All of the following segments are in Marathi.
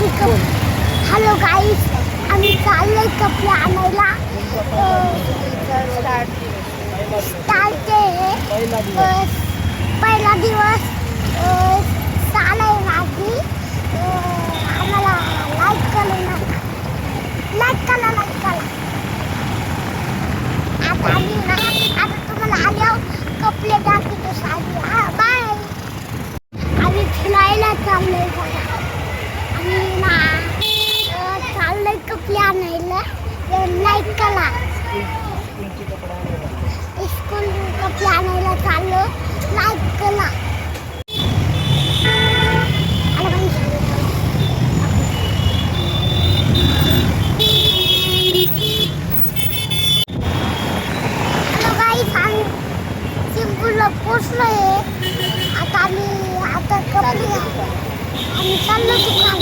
हॅलो गाईस, आम्ही चाललोय कपडे आणायला. स्टार्ट पहिला दिवस चालाय माझी. आम्हाला लाईक करा, लाईक करा, लाईक करा. आता आम्ही ना, आता तुम्हाला आल्यावर कपडे दाखवतो साडी. बाय. आम्ही फिरायला चाललोय बघा. आम्ही ना चाललोय कपडे आणायला. लाईक करा. स्कूल कपडे आणायला चाललो. लाईक करा. हॅलो गाईस, आम्ही चिंबूरला पोचलोय. आता कपडे आम्ही चाललो दुकान.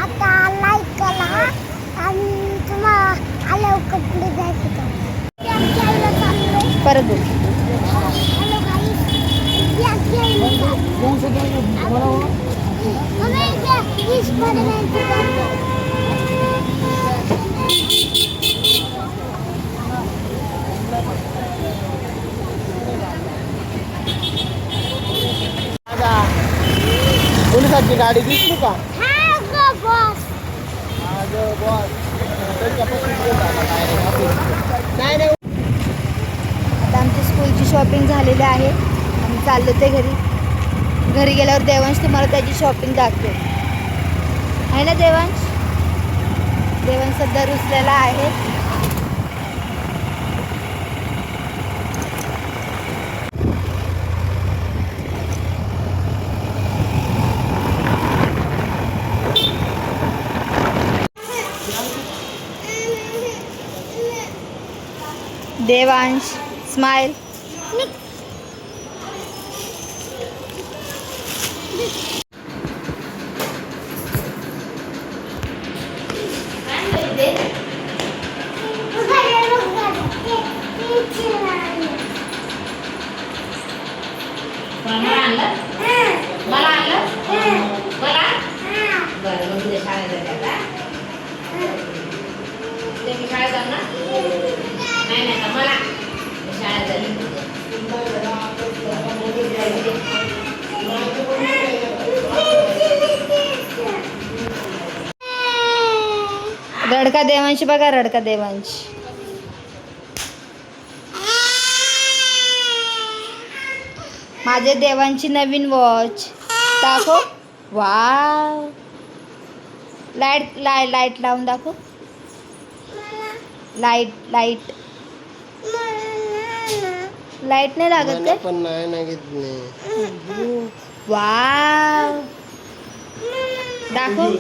आता लाईक करा आणि तुम्हाला आल्यावर कपडे द्यायचे. परत बोल. हॅलो गाईस, पोलिसांची गाडी दिसली का? नाही नाही. आता आमची स्कूलची शॉपिंग झालेली आहे. आम्ही चाललो ते घरी. घरी गेल्यावर देवांश तुम्हाला त्याची शॉपिंग दाखवेल. आहे ना देवांश? देवांश सध्या रुसलेला आहे. देवांश स्माइल. रडका देवांश बघा, रडका देवांश. माझे देवांची नवीन वॉच दाखव. वाव. लाईट लाईट लावून दाखव. लाईट लाईट लाईट नाही लागत काय? पण नाही घेतली. वाव दाखव.